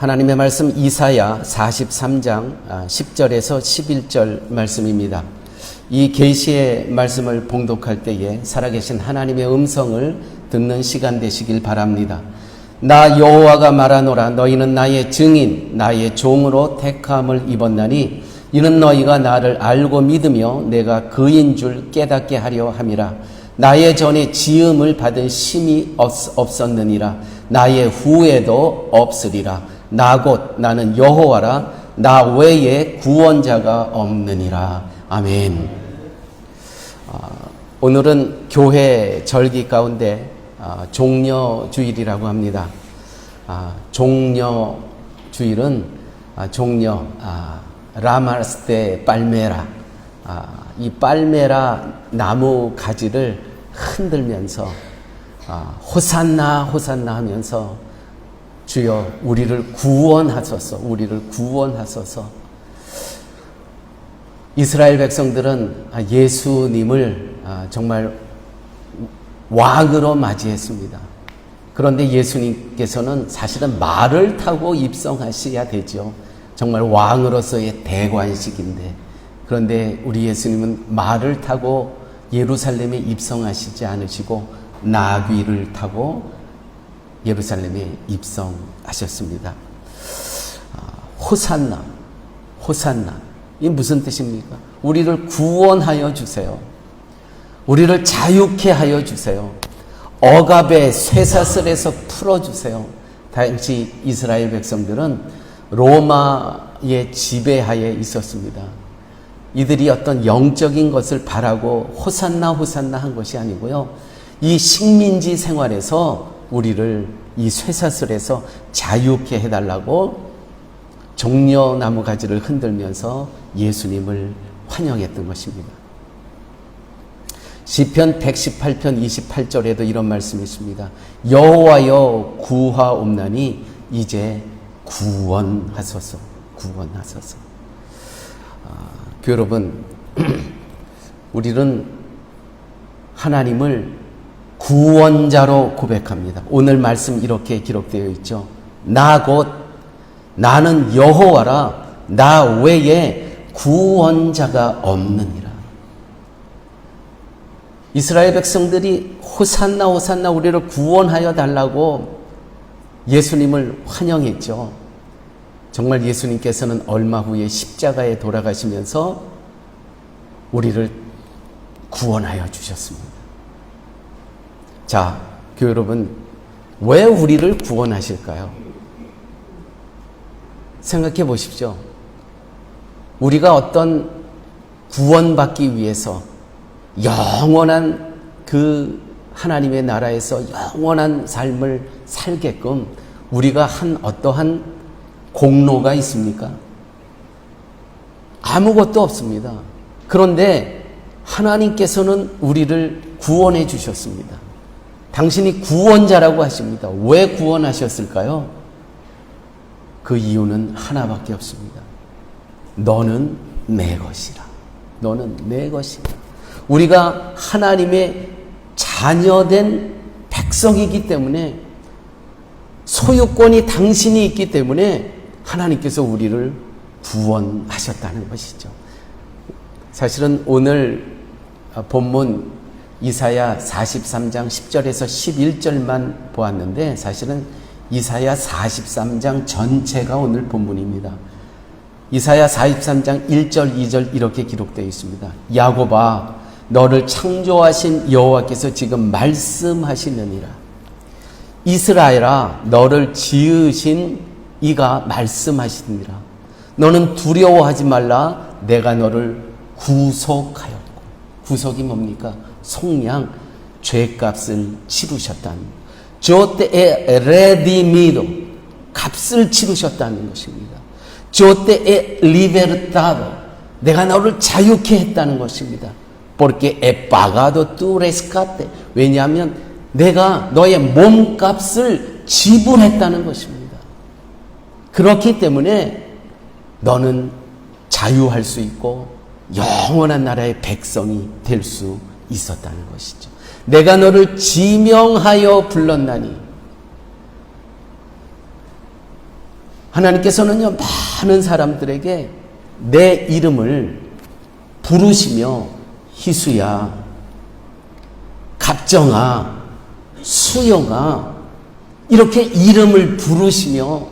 하나님의 말씀 이사야 43장 10절에서 11절 말씀입니다. 이 계시의 말씀을 봉독할 때에 살아계신 하나님의 음성을 듣는 시간 되시길 바랍니다. 나 여호와가 말하노라. 너희는 나의 증인 나의 종으로 택함을 입었나니 이는 너희가 나를 알고 믿으며 내가 그인 줄 깨닫게 하려 함이라. 나의 전에 지음을 받은 심이 없었느니라. 나의 후에도 없으리라. 나 곧 나는 여호와라. 나 외에 구원자가 없느니라. 아멘. 오늘은 교회 절기 가운데 종려주일이라고 합니다. 종려주일은 종려 라마스테 빨메라, 이 빨메라 나무 가지를 흔들면서 호산나 호산나 하면서 주여 우리를 구원하소서, 우리를 구원하소서. 이스라엘 백성들은 예수님을 정말 왕으로 맞이했습니다. 그런데 예수님께서는 사실은 말을 타고 입성하셔야 되죠. 정말 왕으로서의 대관식인데, 그런데 우리 예수님은 말을 타고 예루살렘에 입성하시지 않으시고 나귀를 타고 예루살렘에 입성하셨습니다. 호산나, 호산나. 이게 무슨 뜻입니까? 우리를 구원하여 주세요. 우리를 자유케 하여 주세요. 억압의 쇠사슬에서 풀어주세요. 당시 이스라엘 백성들은 로마의 지배하에 있었습니다. 이들이 어떤 영적인 것을 바라고 호산나 호산나 한 것이 아니고요. 이 식민지 생활에서 우리를 이 쇠사슬에서 자유케 해달라고 종려나무 가지를 흔들면서 예수님을 환영했던 것입니다. 시편 118편 28절에도 이런 말씀이 있습니다. 여호와여 구하옵나니 이제 구원하소서, 구원하소서. 여러분, 우리는 하나님을 구원자로 고백합니다. 오늘 말씀 이렇게 기록되어 있죠. 나 곧 나는 여호와라. 나 외에 구원자가 없느니라. 이스라엘 백성들이 호산나 호산나 우리를 구원하여 달라고 예수님을 환영했죠. 정말 예수님께서는 얼마 후에 십자가에 돌아가시면서 우리를 구원하여 주셨습니다. 자, 교회 여러분, 왜 우리를 구원하실까요? 생각해 보십시오. 우리가 어떤 구원받기 위해서 영원한 그 하나님의 나라에서 영원한 삶을 살게끔 우리가 한 어떠한 공로가 있습니까? 아무것도 없습니다. 그런데 하나님께서는 우리를 구원해 주셨습니다. 당신이 구원자라고 하십니다. 왜 구원하셨을까요? 그 이유는 하나밖에 없습니다. 너는 내 것이라. 너는 내 것이라. 우리가 하나님의 자녀된 백성이기 때문에, 소유권이 당신이 있기 때문에 하나님께서 우리를 구원하셨다는 것이죠. 사실은 오늘 본문 이사야 43장 10절에서 11절만 보았는데, 사실은 이사야 43장 전체가 오늘 본문입니다. 이사야 43장 1절 2절 이렇게 기록되어 있습니다. 야곱아, 너를 창조하신 여호와께서 지금 말씀하시느니라. 이스라엘아, 너를 지으신 이가 말씀하시느니라. 너는 두려워하지 말라. 내가 너를 구속하였고. 구속이 뭡니까? 속량, 죄값을 치르셨다는, 조테에 레디미도, 값을 치르셨다는 것입니다. 조테에 리베르타도, 내가 너를 자유케 했다는 것입니다. porque he pagado tu rescate. 왜냐하면 내가 너의 몸값을 지불했다는 것입니다. 그렇기 때문에 너는 자유할 수 있고 영원한 나라의 백성이 될 수 있었다는 것이죠. 내가 너를 지명하여 불렀나니 하나님께서는요, 많은 사람들에게 내 이름을 부르시며 희수야, 갑정아, 수영아 이렇게 이름을 부르시며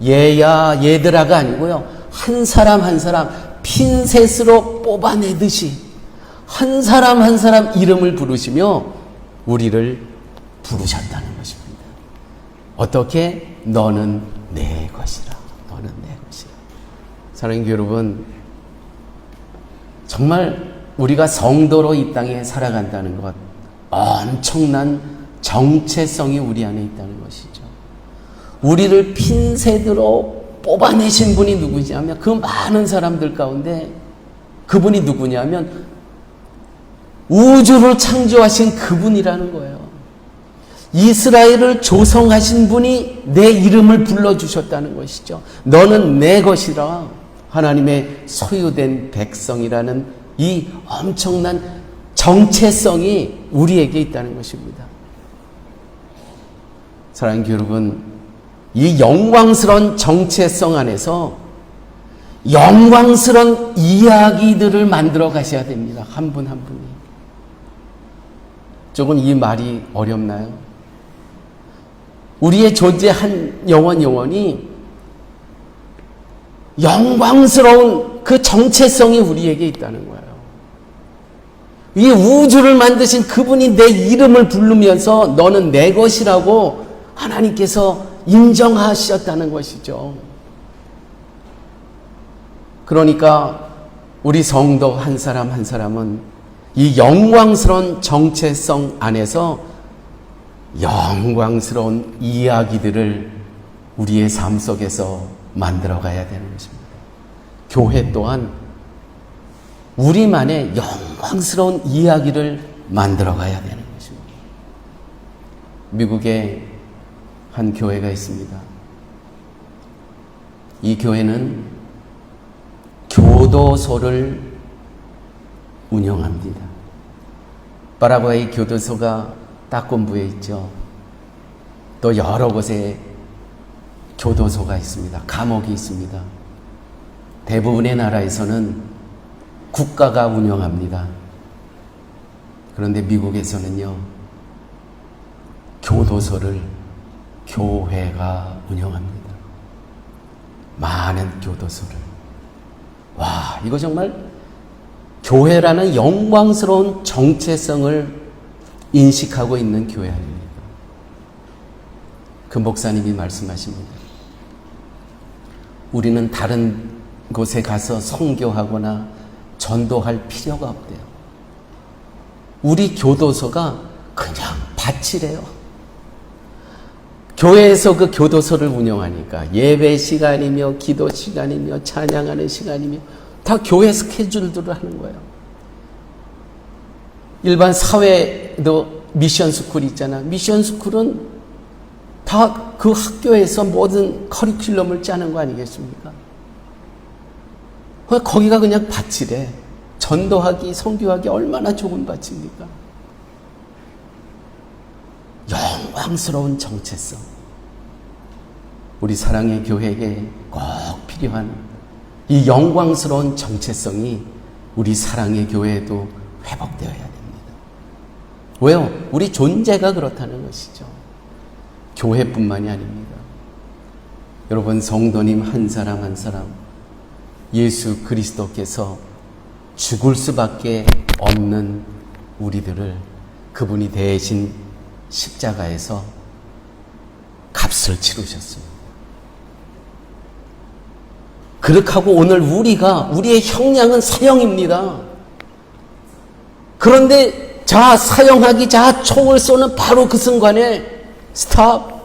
얘야 얘들아가 아니고요, 한 사람 한 사람 핀셋으로 뽑아내듯이 한 사람 한 사람 이름을 부르시며 우리를 부르셨다는 것입니다. 어떻게? 너는 내 것이라. 너는 내 것이라. 사랑하는 교회 여러분, 정말 우리가 성도로 이 땅에 살아간다는 것, 엄청난 정체성이 우리 안에 있다는 것이죠. 우리를 핀셋으로 뽑아내신 분이 누구냐면, 그 많은 사람들 가운데 그분이 누구냐면 우주를 창조하신 그분이라는 거예요. 이스라엘을 조성하신 분이 내 이름을 불러주셨다는 것이죠. 너는 내 것이라. 하나님의 소유된 백성이라는 이 엄청난 정체성이 우리에게 있다는 것입니다. 사랑하는 교회 여러분, 이 영광스러운 정체성 안에서 영광스러운 이야기들을 만들어 가셔야 됩니다. 한 분 한 분이. 조금 이 말이 어렵나요? 우리의 존재 한 영혼이 영광스러운 그 정체성이 우리에게 있다는 거예요. 이 우주를 만드신 그분이 내 이름을 부르면서 너는 내 것이라고 하나님께서 인정하셨다는 것이죠. 그러니까 우리 성도 한 사람 한 사람은 이 영광스러운 정체성 안에서 영광스러운 이야기들을 우리의 삶 속에서 만들어 가야 되는 것입니다. 교회 또한 우리만의 영광스러운 이야기를 만들어 가야 되는 것입니다. 미국에 한 교회가 있습니다. 이 교회는 교도소를 운영합니다. 파라과이 교도소가 따꼼부에 있죠. 또 여러 곳에 교도소가 있습니다. 감옥이 있습니다. 대부분의 나라에서는 국가가 운영합니다. 그런데 미국에서는요, 교도소를 교회가 운영합니다. 많은 교도소를. 와, 이거 정말 교회라는 영광스러운 정체성을 인식하고 있는 교회 아닙니까? 그 목사님이 말씀하십니다. 우리는 다른 곳에 가서 선교하거나 전도할 필요가 없대요. 우리 교도소가 그냥 밭이래요. 교회에서 그 교도소를 운영하니까 예배 시간이며 기도 시간이며 찬양하는 시간이며 다 교회 스케줄들을 하는 거예요. 일반 사회도 미션 스쿨 있잖아. 미션 스쿨은 다 그 학교에서 모든 커리큘럼을 짜는 거 아니겠습니까? 거기가 그냥 밭이래. 전도하기, 선교하기 얼마나 좋은 밭입니까? 영광스러운 정체성. 우리 사랑의 교회에게 꼭 필요한 이 영광스러운 정체성이 우리 사랑의 교회에도 회복되어야 됩니다. 왜요? 우리 존재가 그렇다는 것이죠. 교회뿐만이 아닙니다. 여러분, 성도님 한 사람 한 사람 예수 그리스도께서 죽을 수밖에 없는 우리들을 그분이 대신 십자가에서 값을 치르셨습니다. 그렇게 하고 오늘 우리의 형량은 사형입니다. 그런데 자 사형하기 자 총을 쏘는 바로 그 순간에 스탑.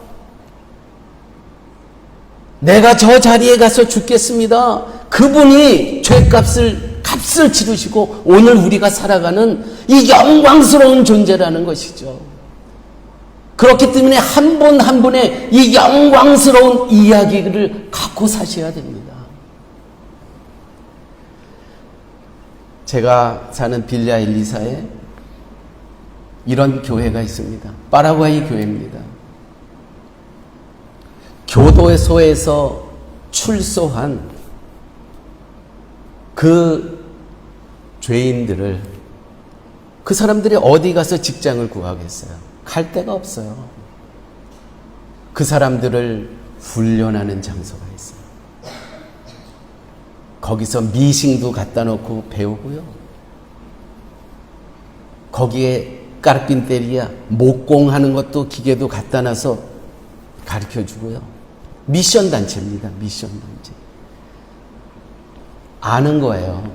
내가 저 자리에 가서 죽겠습니다. 그분이 값을 치르시고 오늘 우리가 살아가는 이 영광스러운 존재라는 것이죠. 그렇기 때문에 한 분 한 분의 이 영광스러운 이야기를 갖고 사셔야 됩니다. 제가 사는 빌라 엘리사에 이런 교회가 있습니다. 파라과이 교회입니다. 교도소에서 출소한 그 죄인들을, 그 사람들이 어디 가서 직장을 구하겠어요? 갈 데가 없어요. 그 사람들을 훈련하는 장소가 있어요. 거기서 미싱도 갖다 놓고 배우고요. 거기에 까르핀테리아, 목공하는 것도 기계도 갖다 놔서 가르쳐 주고요. 미션 단체입니다. 미션 단체. 아는 거예요.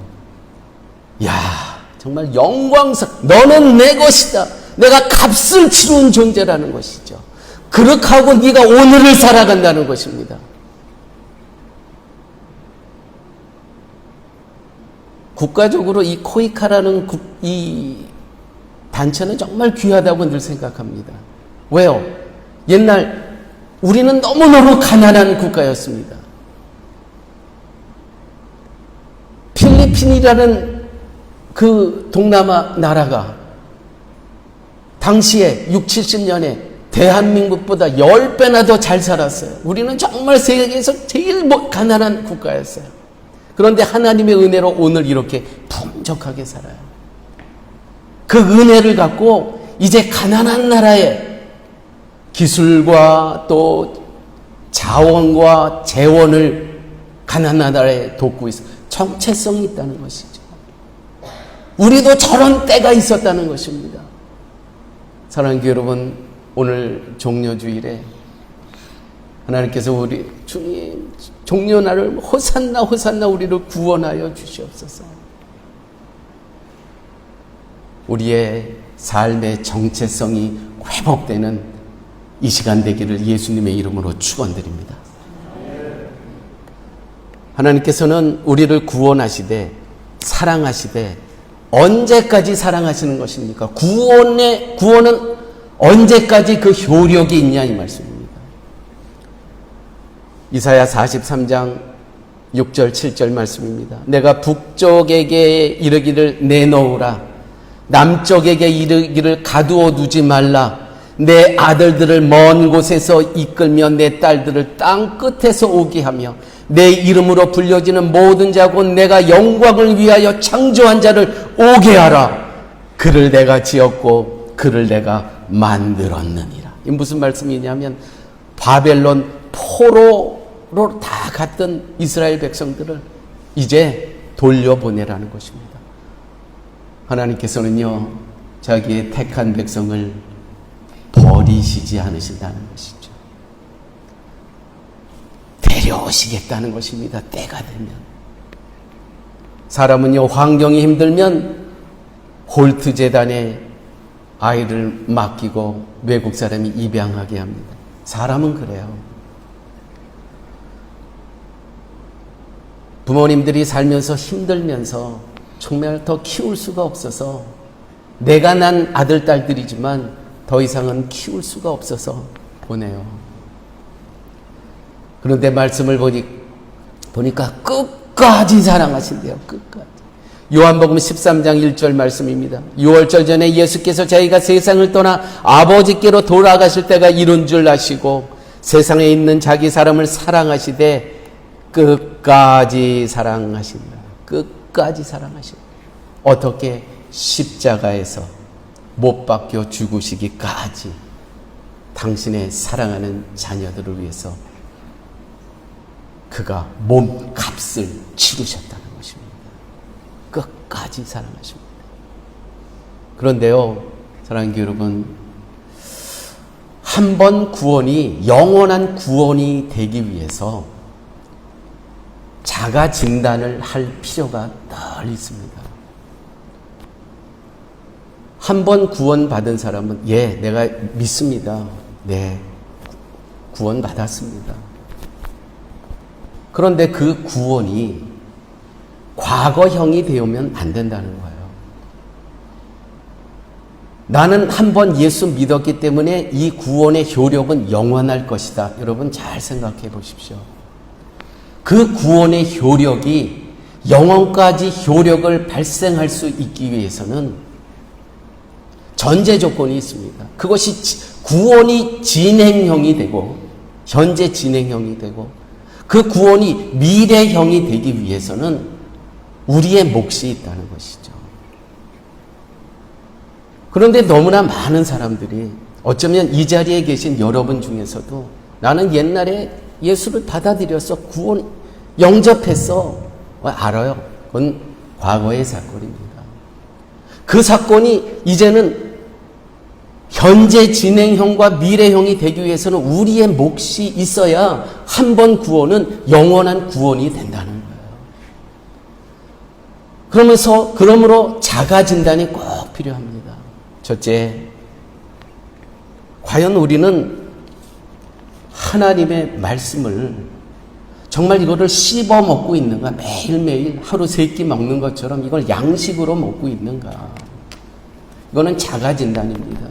야, 정말 너는 내 것이다. 내가 값을 치른 존재라는 것이죠. 그렇게 하고 네가 오늘을 살아간다는 것입니다. 국가적으로 이 코이카라는 이 단체는 정말 귀하다고 늘 생각합니다. 왜요? 옛날 우리는 너무너무 가난한 국가였습니다. 필리핀이라는 그 동남아 나라가 당시에 60, 70년에 대한민국보다 10배나 더 잘 살았어요. 우리는 정말 세계에서 제일 가난한 국가였어요. 그런데 하나님의 은혜로 오늘 이렇게 풍족하게 살아요. 그 은혜를 갖고 이제 가난한 나라에 기술과 또 자원과 재원을 가난한 나라에 돕고 있어요. 정체성이 있다는 것이죠. 우리도 저런 때가 있었다는 것입니다. 사랑하는 교회 여러분, 오늘 종료주일에 하나님께서 우리 주님 종료날을 호산나 호산나 우리를 구원하여 주시옵소서. 우리의 삶의 정체성이 회복되는 이 시간 되기를 예수님의 이름으로 축원드립니다. 하나님께서는 우리를 구원하시되 사랑하시되 언제까지 사랑하시는 것입니까? 구원은 언제까지 그 효력이 있냐 이 말씀입니다. 이사야 43장 6절 7절 말씀입니다. 내가 북쪽에게 이르기를 내놓으라, 남쪽에게 이르기를 가두어 두지 말라. 내 아들들을 먼 곳에서 이끌며 내 딸들을 땅 끝에서 오게 하며 내 이름으로 불려지는 모든 자 곧 내가 영광을 위하여 창조한 자를 오게 하라. 그를 내가 지었고 그를 내가 만들었느니라. 이 무슨 말씀이냐면 바벨론 포로로 다 갔던 이스라엘 백성들을 이제 돌려보내라는 것입니다. 하나님께서는요, 자기의 택한 백성을 버리시지 않으신다는 것이죠. 데려오시겠다는 것입니다. 때가 되면. 사람은요, 환경이 힘들면 홀트 재단에 아이를 맡기고 외국 사람이 입양하게 합니다. 사람은 그래요. 부모님들이 살면서 힘들면서 정말 더 키울 수가 없어서 내가 난 아들, 딸들이지만 더 이상은 키울 수가 없어서 보내요. 그런데 말씀을 보니까 끝까지 사랑하신대요. 끝까지. 요한복음 13장 1절 말씀입니다. 6월절 전에 예수께서 자기가 세상을 떠나 아버지께로 돌아가실 때가 이른 줄 아시고 세상에 있는 자기 사람을 사랑하시되 끝까지 사랑하신다. 끝까지 사랑하신다. 어떻게? 십자가에서 못 박혀 죽으시기까지 당신의 사랑하는 자녀들을 위해서 그가 몸값을 치르셨다는 것입니다. 끝까지 사랑하십니다. 그런데요, 사랑하는 교회 여러분, 한 번 구원이 영원한 구원이 되기 위해서 자가 진단을 할 필요가 늘 있습니다. 한 번 구원받은 사람은 내가 믿습니다. 네, 구원받았습니다. 그런데 그 구원이 과거형이 되면 안 된다는 거예요. 나는 한 번 예수 믿었기 때문에 이 구원의 효력은 영원할 것이다. 여러분 잘 생각해 보십시오. 그 구원의 효력이 영원까지 효력을 발생할 수 있기 위해서는 전제 조건이 있습니다. 그것이 구원이 진행형이 되고 현재 진행형이 되고 그 구원이 미래형이 되기 위해서는 우리의 몫이 있다는 것이죠. 그런데 너무나 많은 사람들이 어쩌면 이 자리에 계신 여러분 중에서도 나는 옛날에 예수를 받아들여서 구원 영접했어. 알아요. 그건 과거의 사건입니다. 그 사건이 이제는 현재 진행형과 미래형이 되기 위해서는 우리의 몫이 있어야 한 번 구원은 영원한 구원이 된다는 거예요. 그러므로 자가 진단이 꼭 필요합니다. 첫째, 과연 우리는 하나님의 말씀을 정말 이거를 씹어 먹고 있는가? 매일매일 하루 3끼 먹는 것처럼 이걸 양식으로 먹고 있는가? 이거는 자가 진단입니다.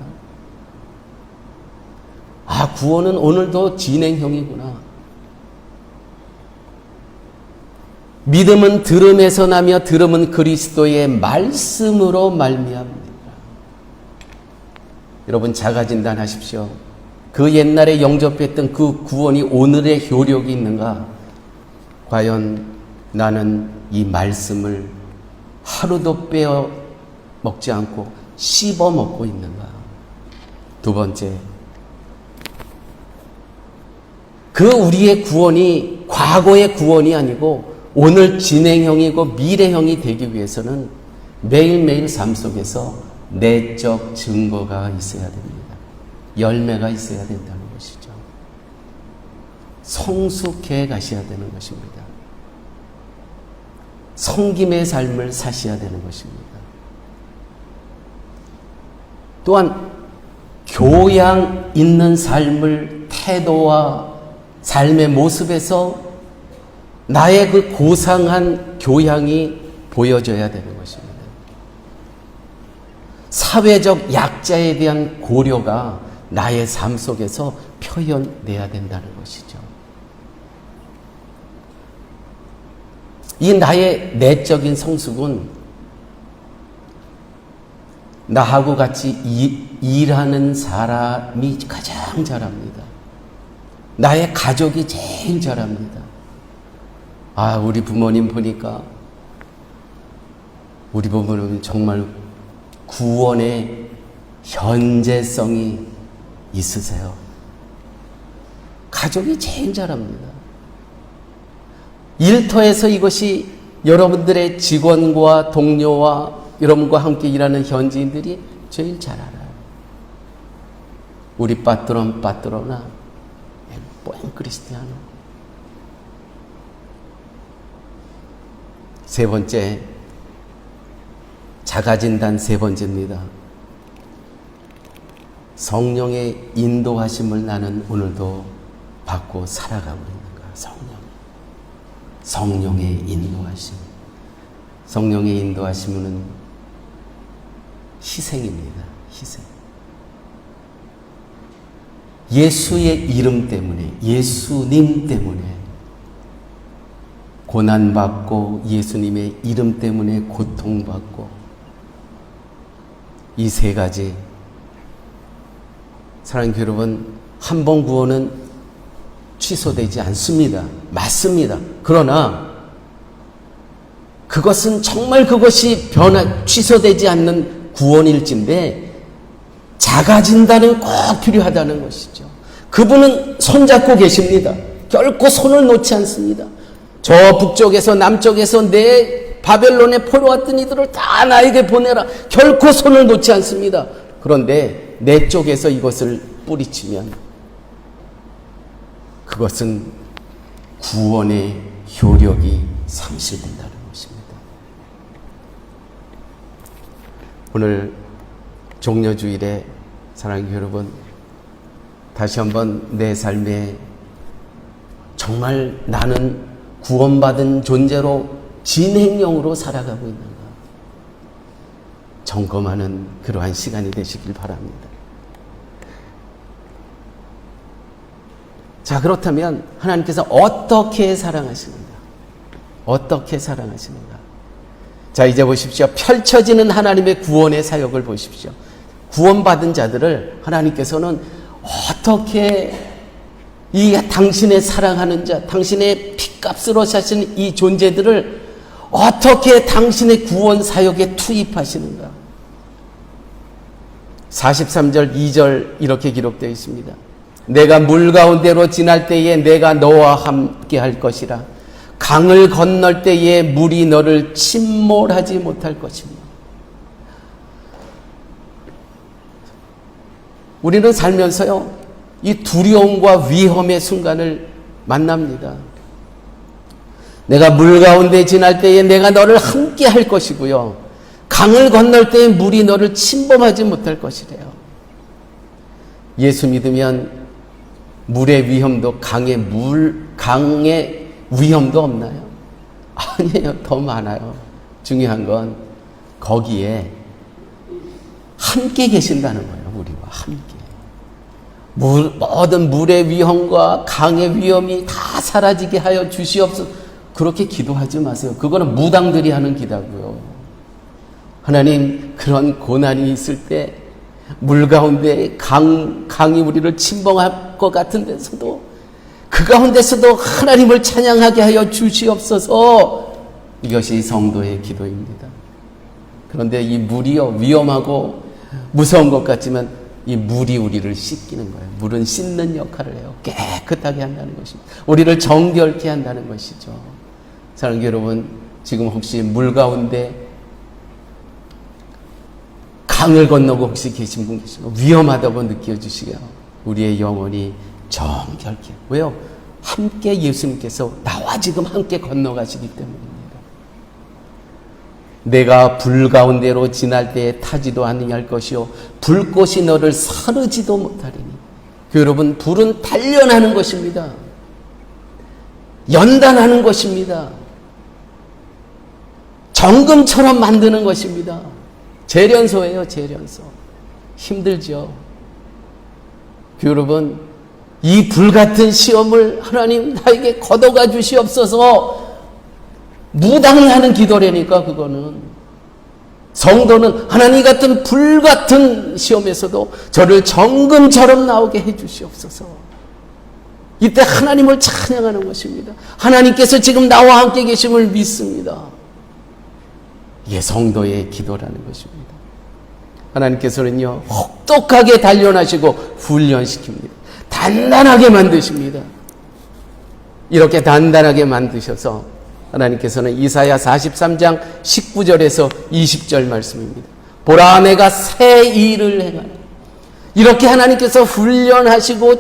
아, 구원은 오늘도 진행형이구나. 믿음은 들음에서 나며 들음은 그리스도의 말씀으로 말미암습니다. 여러분 자가 진단하십시오. 그 옛날에 영접했던 그 구원이 오늘의 효력이 있는가? 과연 나는 이 말씀을 하루도 빼어 먹지 않고 씹어 먹고 있는가? 두 번째, 그 우리의 구원이 과거의 구원이 아니고 오늘 진행형이고 미래형이 되기 위해서는 매일매일 삶 속에서 내적 증거가 있어야 됩니다. 열매가 있어야 된다는 것이죠. 성숙해 가셔야 되는 것입니다. 성김의 삶을 사셔야 되는 것입니다. 또한 교양 있는 삶을 태도와 삶의 모습에서 나의 그 고상한 교양이 보여져야 되는 것입니다. 사회적 약자에 대한 고려가 나의 삶 속에서 표현돼야 된다는 것이죠. 이 나의 내적인 성숙은 나하고 같이 일하는 사람이 가장 잘합니다. 나의 가족이 제일 잘합니다. 아, 우리 부모님 보니까 우리 부모님은 정말 구원의 현재성이 있으세요. 가족이 제일 잘합니다. 일터에서 이것이 여러분들의 직원과 동료와 여러분과 함께 일하는 현지인들이 제일 잘 알아요. 우리 빠뜨로나 buen cristiano. 세 번째, 자가진단 세 번째입니다. 성령의 인도하심을 나는 오늘도 받고 살아가고 있는가? 성령의 인도하심. 성령의 인도하심은 희생입니다. 희생. 예수의 이름 때문에, 예수님 때문에 고난받고 예수님의 이름 때문에 고통받고 이 세 가지. 사랑하는 여러분, 한 번 구원은 취소되지 않습니다. 맞습니다. 그러나 그것은 정말 그것이 취소되지 않는 구원일진데 자가진단은 꼭 필요하다는 것이죠. 그분은 손잡고 계십니다. 결코 손을 놓지 않습니다. 저 북쪽에서 남쪽에서 내 바벨론에 포로왔던 이들을 다 나에게 보내라. 결코 손을 놓지 않습니다. 그런데 내 쪽에서 이것을 뿌리치면 그것은 구원의 효력이 상실된다는 것입니다. 오늘 종려주일에 사랑하는 여러분, 다시 한번 내 삶에 정말 나는 구원받은 존재로 진행형으로 살아가고 있는가 점검하는 그러한 시간이 되시길 바랍니다. 자, 그렇다면 하나님께서 어떻게 사랑하시는가? 어떻게 사랑하시는가? 자, 이제 보십시오. 펼쳐지는 하나님의 구원의 사역을 보십시오. 구원받은 자들을 하나님께서는 어떻게 이 당신의 사랑하는 자, 당신의 피값으로 사신 이 존재들을 어떻게 당신의 구원 사역에 투입하시는가? 43절 2절 이렇게 기록되어 있습니다. 내가 물 가운데로 지날 때에 내가 너와 함께 할 것이라. 강을 건널 때에 물이 너를 침몰하지 못할 것이며. 우리는 살면서요, 이 두려움과 위험의 순간을 만납니다. 내가 물 가운데 지날 때에 내가 너를 함께 할 것이고요. 강을 건널 때에 물이 너를 침범하지 못할 것이래요. 예수 믿으면 물의 위험도 강의 위험도 없나요? 아니에요. 더 많아요. 중요한 건 거기에 함께 계신다는 거예요. 우리와 함께. 모든 물의 위험과 강의 위험이 다 사라지게 하여 주시옵소서. 그렇게 기도하지 마세요. 그거는 무당들이 하는 기도고요. 하나님, 그런 고난이 있을 때 물 가운데 강이 우리를 침범할 것 같은 데서도 그 가운데서도 하나님을 찬양하게 하여 주시옵소서. 이것이 성도의 기도입니다. 그런데 이 물이요, 위험하고 무서운 것 같지만 이 물이 우리를 씻기는 거예요. 물은 씻는 역할을 해요. 깨끗하게 한다는 것입니다. 우리를 정결케 한다는 것이죠. 사랑하는 여러분, 지금 혹시 물 가운데 강을 건너고 혹시 계신 분 계시고 위험하다고 느껴지시고요. 우리의 영혼이 정결케. 왜요? 함께 예수님께서 나와 지금 함께 건너가시기 때문입니다. 내가 불 가운데로 지날 때에 타지도 아니할 것이요 불꽃이 너를 사르지도 못하리니. 여러분, 불은 단련하는 것입니다. 연단하는 것입니다. 정금처럼 만드는 것입니다. 재련소예요, 재련소. 힘들죠. 여러분, 이 불같은 시험을 하나님 나에게 걷어가 주시옵소서. 무당하는 기도라니까. 그거는 성도는 하나님 같은 불같은 시험에서도 저를 정금처럼 나오게 해 주시옵소서. 이때 하나님을 찬양하는 것입니다. 하나님께서 지금 나와 함께 계심을 믿습니다. 이게 성도의 기도라는 것입니다. 하나님께서는요, 혹독하게 단련하시고 훈련시킵니다. 단단하게 만드십니다. 이렇게 단단하게 만드셔서 하나님께서는 이사야 43장 19절에서 20절 말씀입니다. 보라, 내가 새 일을 행하라. 이렇게 하나님께서 훈련하시고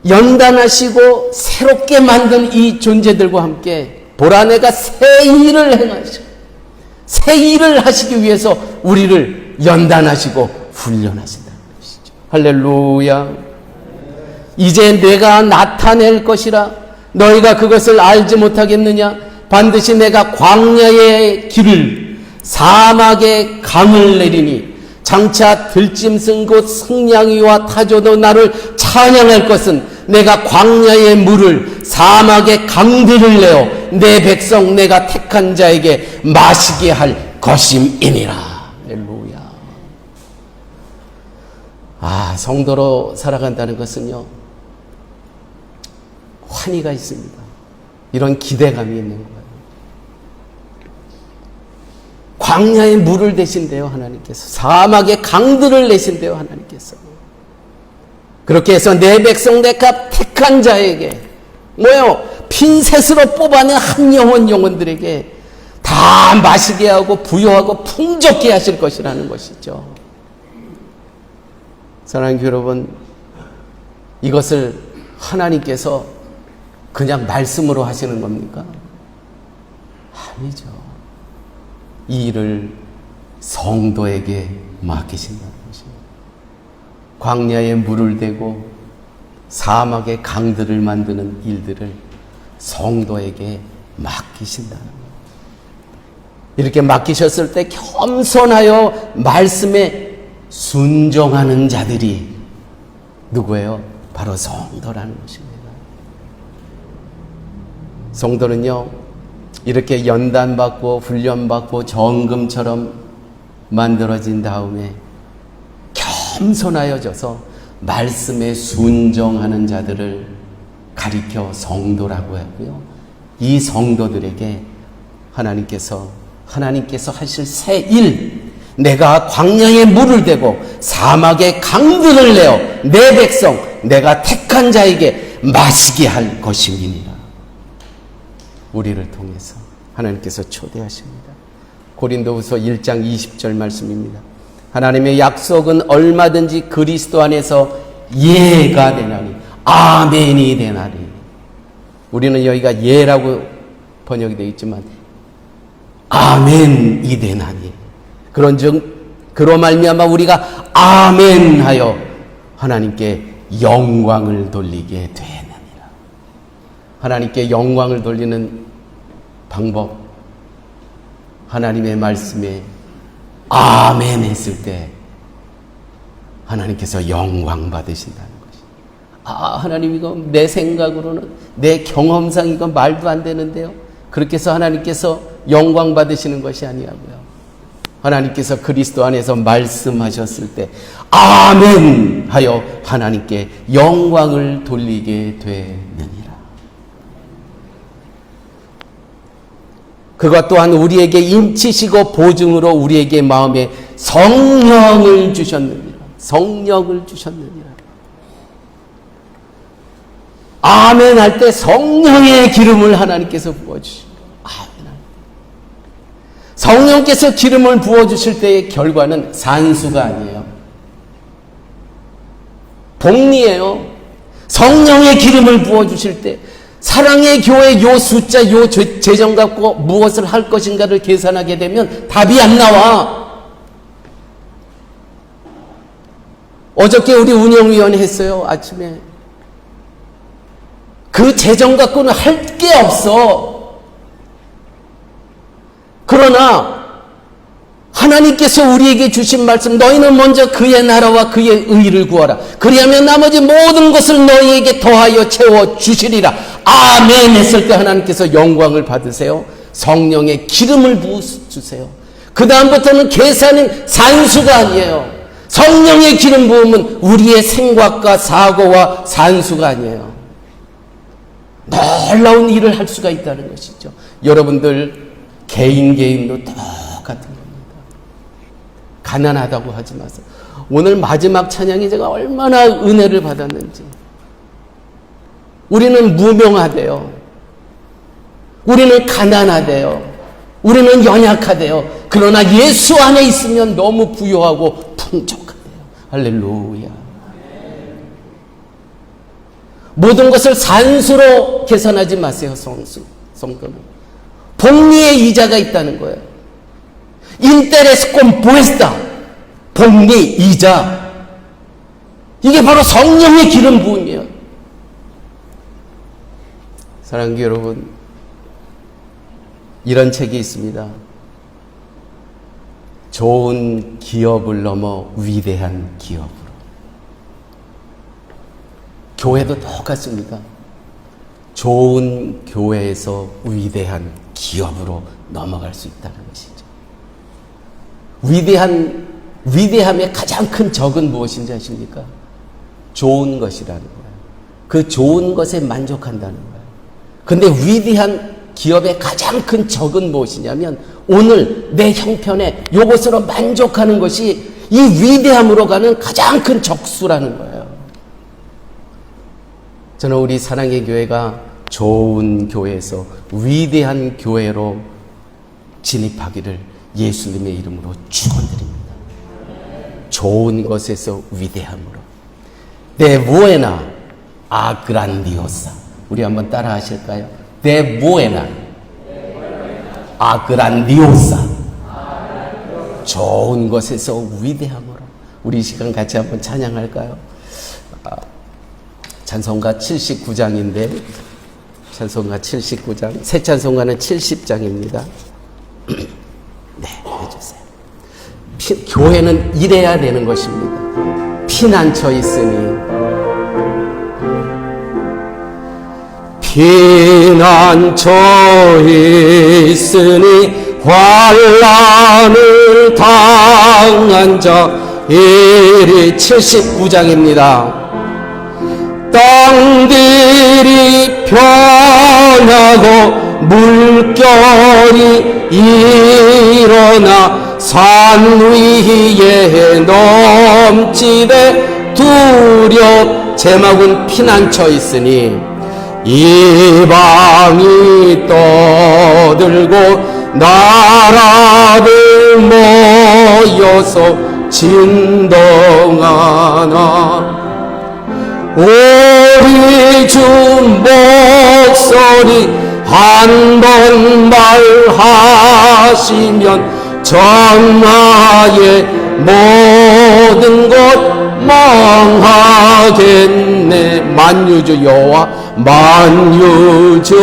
연단하시고 새롭게 만든 이 존재들과 함께 보라, 내가 새 일을 행하시고 새 일을 하시기 위해서 우리를 연단하시고 훈련하신다는 것이죠. 할렐루야. 이제 내가 나타낼 것이라 너희가 그것을 알지 못하겠느냐? 반드시 내가 광야의 길을 사막의 강을 내리니 장차 들짐승 곧 승냥이와 타조도 나를 찬양할 것은 내가 광야의 물을 사막의 강들을 내어 내 백성 내가 택한 자에게 마시게 할 것임이니라. 할렐루야. 성도로 살아간다는 것은요, 환희가 있습니다. 이런 기대감이 있는 거예요. 광야의 물을 대신대요, 하나님께서. 사막의 강들을 내신대요, 하나님께서. 그렇게 해서 내 백성 내가 택한 자에게 핀셋으로 뽑아낸 한 영혼들에게 다 마시게 하고 부여하고 풍족케 하실 것이라는 것이죠. 사랑하는 여러분, 이것을 하나님께서 그냥 말씀으로 하시는 겁니까? 아니죠. 이 일을 성도에게 맡기신다는 것입니다. 광야에 물을 대고 사막의 강들을 만드는 일들을 성도에게 맡기신다는 거예요. 이렇게 맡기셨을 때 겸손하여 말씀에 순종하는 자들이 누구예요? 바로 성도라는 것입니다. 성도는요, 이렇게 연단받고 훈련받고 정금처럼 만들어진 다음에 겸손하여져서 말씀에 순종하는 자들을 가리켜 성도라고 하고요. 이 성도들에게 하나님께서 하실 새 일, 내가 광야에 물을 대고 사막에 강들을 내어 내 백성 내가 택한 자에게 마시게 할 것임이니라. 우리를 통해서 하나님께서 초대하십니다. 고린도후서 1장 20절 말씀입니다. 하나님의 약속은 얼마든지 그리스도 안에서 예가 되나니, 아멘이 되나니. 우리는 여기가 예라고 번역이 되어 있지만 아멘이 되나니, 그런즉 그로 말미암아 우리가 아멘하여 하나님께 영광을 돌리게 되느니라. 하나님께 영광을 돌리는 방법, 하나님의 말씀에 아멘 했을 때 하나님께서 영광 받으신다는 것이. 하나님, 이거 내 생각으로는, 내 경험상 이거 말도 안 되는데요. 그렇게 해서 하나님께서 영광 받으시는 것이 아니라고요. 하나님께서 그리스도 안에서 말씀하셨을 때 아멘 하여 하나님께 영광을 돌리게 되느니라. 그것 또한 우리에게 인치시고 보증으로 우리에게 마음에 성령을 주셨느니라. 성령을 주셨느니라. 아멘 할 때 성령의 기름을 하나님께서 부어주십니다. 성령께서 기름을 부어주실 때의 결과는 산수가 아니에요. 복리예요. 성령의 기름을 부어주실 때 사랑의 교회 요 숫자, 요 재정 갖고 무엇을 할 것인가를 계산하게 되면 답이 안 나와. 어저께 우리 운영위원회 했어요. 아침에. 그 재정 갖고는 할 게 없어. 그러나 하나님께서 우리에게 주신 말씀, 너희는 먼저 그의 나라와 그의 의를 구하라. 그리하면 나머지 모든 것을 너희에게 더하여 채워주시리라. 아멘 했을 때 하나님께서 영광을 받으세요. 성령의 기름을 부어주세요. 그 다음부터는 계산은 산수가 아니에요. 성령의 기름 부음은 우리의 생각과 사고와 산수가 아니에요. 놀라운 일을 할 수가 있다는 것이죠. 여러분들 개인도 똑같은 겁니다. 가난하다고 하지 마세요. 오늘 마지막 찬양이 제가 얼마나 은혜를 받았는지. 우리는 무명하대요. 우리는 가난하대요. 우리는 연약하대요. 그러나 예수 안에 있으면 너무 부유하고 풍족하대요. 할렐루야. 모든 것을 산수로 계산하지 마세요. 성도는. 복리의 이자가 있다는 거예요. 인테레스 콤포에스타, 복리, 이자. 이게 바로 성령의 기름 부음이에요. 사랑하는 여러분, 이런 책이 있습니다. 좋은 기업을 넘어 위대한 기업으로. 교회도 똑같습니다. 좋은 교회에서 위대한 기업으로 넘어갈 수 있다는 것이죠. 위대함의 가장 큰 적은 무엇인지 아십니까? 좋은 것이라는 거예요. 그 좋은 것에 만족한다는 거예요. 근데 위대한 기업의 가장 큰 적은 무엇이냐면 오늘 내 형편에 이것으로 만족하는 것이 이 위대함으로 가는 가장 큰 적수라는 거예요. 저는 우리 사랑의 교회가 좋은 교회에서 위대한 교회로 진입하기를 예수님의 이름으로 축원드립니다. 좋은 것에서 위대함으로. De buena a grandiosa. 우리 한번 따라 하실까요? De buena a grandiosa. 좋은 것에서 위대함으로. 우리 이 시간 같이 한번 찬양할까요? 찬송가 79장인데 찬송가 79장, 새 찬송가는 70장입니다. 네, 해주세요. 교회는 이래야 되는 것입니다. 피난처 있으니 피난처 있으니 환난을 당한 자 일이 79장입니다. 땅들이 변하고 물결이 일어나 산 위에 넘치되 두렵 제목은 피난처 있으니 이방이 떠들고 나라들 모여서 진동하나 우리 주 목소리 한 번 말하시면 전하의 모든 것 망하겠네. 만유주 여호와 만유주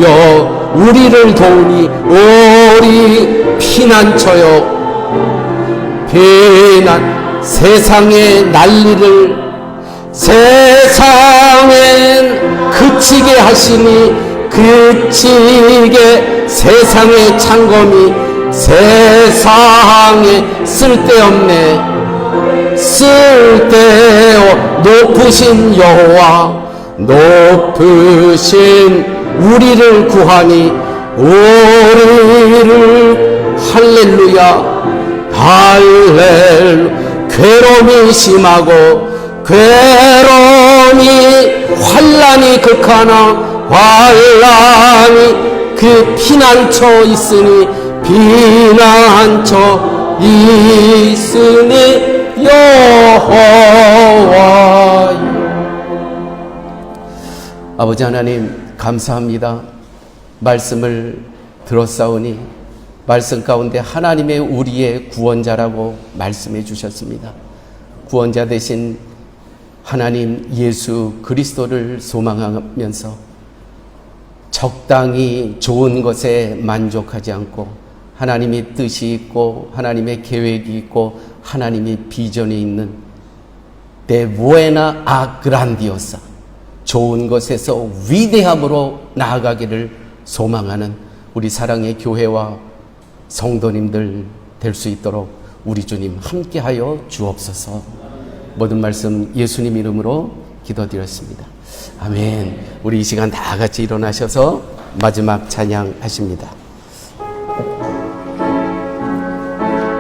여호와 우리를 도우니 우리 피난처요 피난 세상의 난리를 세상엔 그치게 하시니 그치게 세상의 창검이 세상에 쓸데없 높으신 여호와 높으신 우리를 구하니 우리를 할렐루야 괴로움이 심하고 괴로움이 환난이 극하나 환난이 그 피난처 있으니 피난처 있으니 여호와여. 아버지 하나님 감사합니다. 말씀을 들었사오니 말씀 가운데 하나님의 우리의 구원자라고 말씀해 주셨습니다. 구원자 되신 하나님 예수 그리스도를 소망하면서 적당히 좋은 것에 만족하지 않고 하나님의 뜻이 있고 하나님의 계획이 있고 하나님의 비전이 있는 de buena a grandiosa 좋은 것에서 위대함으로 나아가기를 소망하는 우리 사랑의 교회와 성도님들 될 수 있도록 우리 주님 함께하여 주옵소서. 모든 말씀 예수님 이름으로 기도드렸습니다. 아멘. 우리 이 시간 다 같이 일어나셔서 마지막 찬양하십니다.